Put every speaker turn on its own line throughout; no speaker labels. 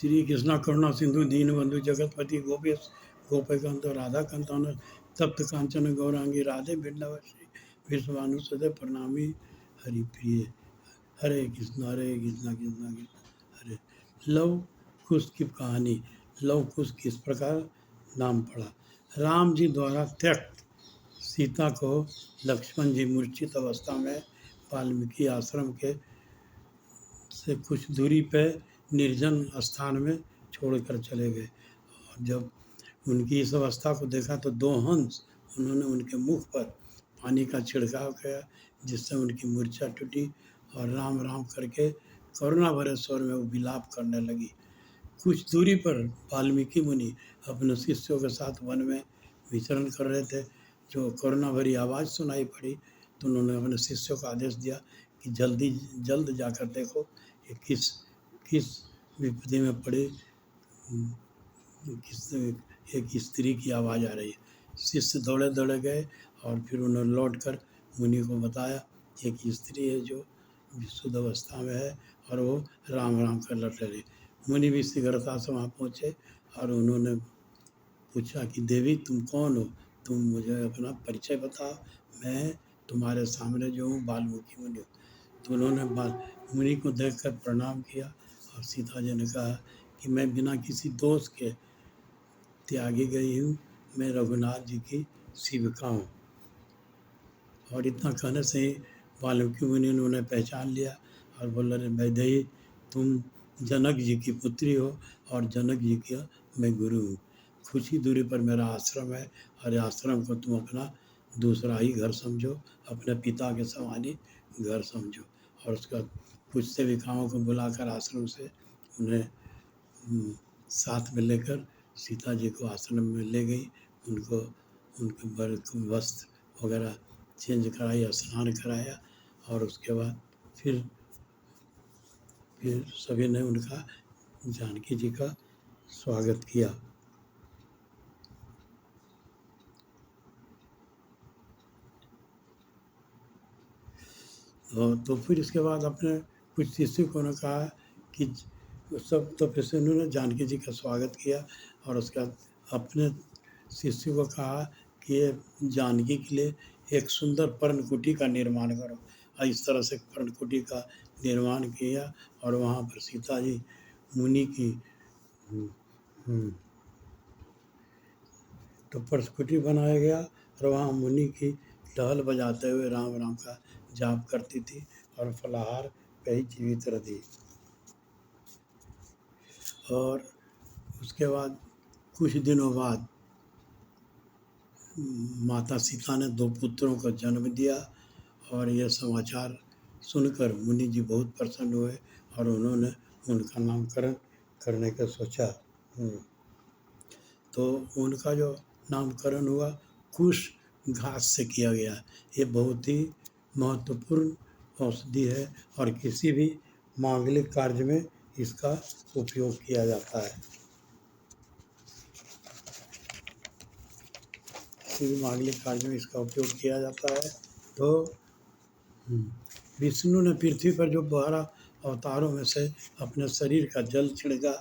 श्री कृष्णा करुणा सिंधु दीनबंधु जगतपति गोपेश गोपीकांत राधा कांतान तप्त कांचन गौरांगी राधे वृंदावशी विश्वानुसुते प्रणामी हरि प्रिय। हरे कृष्णा कृष्णा कृष्णा हरे। लव कुश की कहानी। लव कुश किस प्रकार नाम पड़ा। राम जी द्वारा त्यक्त सीता को लक्ष्मण जी मूर्छित अवस्था में वाल्मीकि आश्रम के से कुछ दूरी पर निर्जन स्थान में छोड़कर चले गए। और जब उनकी इस अवस्था को देखा तो दो हंस उन्होंने उनके मुख पर पानी का छिड़काव किया, जिससे उनकी मूर्छा टूटी और राम राम करके करुणा भरे स्वर में वो विलाप करने लगी। कुछ दूरी पर वाल्मीकि मुनि अपने शिष्यों के साथ वन में विचरण कर रहे थे। जो करुणा भरी आवाज़ सुनाई पड़ी तो उन्होंने अपने शिष्यों को आदेश दिया कि जल्द जाकर देखो ये किस किस विपत्ति में पड़े, किस एक स्त्री की आवाज़ आ रही है। शिष्य दौड़े दौड़े गए और फिर उन्होंने लौटकर मुनि को बताया एक स्त्री है जो विशुद्ध अवस्था में है और वो राम राम कर लट रही। मुनि भी शीघ्रता से वहाँ पहुँचे और उन्होंने पूछा कि देवी तुम कौन हो, तुम मुझे अपना परिचय बताओ, मैं तुम्हारे सामने जो हूँ वाल्मीकि मुनि हूँ। तो उन्होंने मुनि को देखकर प्रणाम किया और सीता जी ने कहा कि मैं बिना किसी दोष के त्यागी गई हूँ, मैं रघुनाथ जी की सेविका हूँ। और इतना कहने से ही वाल्मीकि मुनि ने उन्हें पहचान लिया और बोल रहे वैदेही तुम जनक जी की पुत्री हो और जनक जी का मैं गुरु हूँ। कुछ ही दूरी पर मेरा आश्रम है और आश्रम को तुम अपना दूसरा ही घर समझो, अपने पिता के समान ही घर समझो। और उसका कुछ सेविकाओं को बुलाकर आश्रम से उन्हें साथ में लेकर सीता जी को आश्रम में ले गई। उनको उनके वस्त्र वगैरह चेंज कराई, स्नान कराया और उसके बाद फिर सभी ने उनका जानकी जी का स्वागत किया। तो फिर इसके बाद अपने कुछ शिष्यों को उन्होंने कहा कि सब तो फिर से उन्होंने जानकी जी का स्वागत किया और उसके बाद अपने शिष्यों को कहा कि ये जानकी के लिए एक सुंदर पर्णकुटी का निर्माण करो। और इस तरह से पर्णकुटी का निर्माण किया और वहाँ पर सीता जी मुनि की तो पर्णकुटी बनाया गया और वहाँ मुनि की ढोल बजाते हुए राम राम का जाप करती थी और फलाहार पे ही जीवित रहती। और उसके बाद कुछ दिनों बाद माता सीता ने दो पुत्रों को जन्म दिया और यह समाचार सुनकर मुनि जी बहुत प्रसन्न हुए और उन्होंने उनका नामकरण करने का सोचा। तो उनका जो नामकरण हुआ कुश घास से किया गया। ये बहुत ही महत्वपूर्ण औषधि है और किसी भी मांगलिक कार्य में इसका उपयोग किया जाता है। किसी भी मांगलिक कार्य में इसका उपयोग किया जाता है। तो विष्णु ने पृथ्वी पर जो 12 अवतारों में से अपने शरीर का जल छिड़का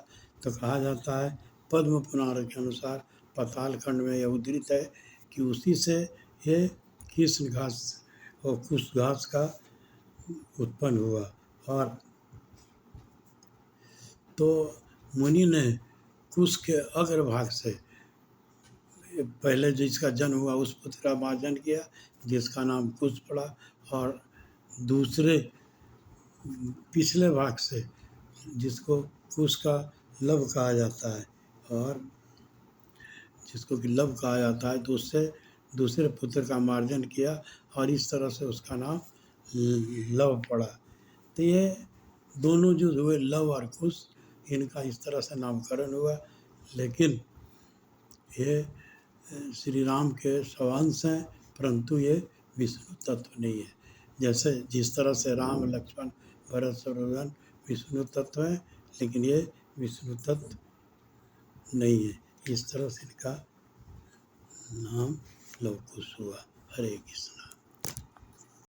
तो कहा जाता है पद्म पुराण के अनुसार पाताल खंड में यह उद्धृत है कि उसी से ये कृष्ण घास और कुश घास का उत्पन्न हुआ। और तो मुनि ने कुश के अग्रभाग से पहले जिसका जन्म हुआ उस पुत्र का मार्जन किया जिसका नाम कुश पड़ा और दूसरे पिछले भाग से जिसको कुश का लव कहा जाता है और जिसको कि लव कहा जाता है तो उससे दूसरे पुत्र का मार्जन किया और इस तरह से उसका नाम लव पड़ा। तो ये दोनों जो हुए लव और कुश इनका इस तरह से नामकरण हुआ। लेकिन ये श्री राम के स्वंश हैं परंतु ये विष्णु तत्व नहीं है। जैसे जिस तरह से राम लक्ष्मण भरत शत्रुघ्न विष्णु तत्व है लेकिन ये विष्णु तत्व नहीं है। इस तरह से इनका नाम लव कुश हुआ। हरे कृष्ण।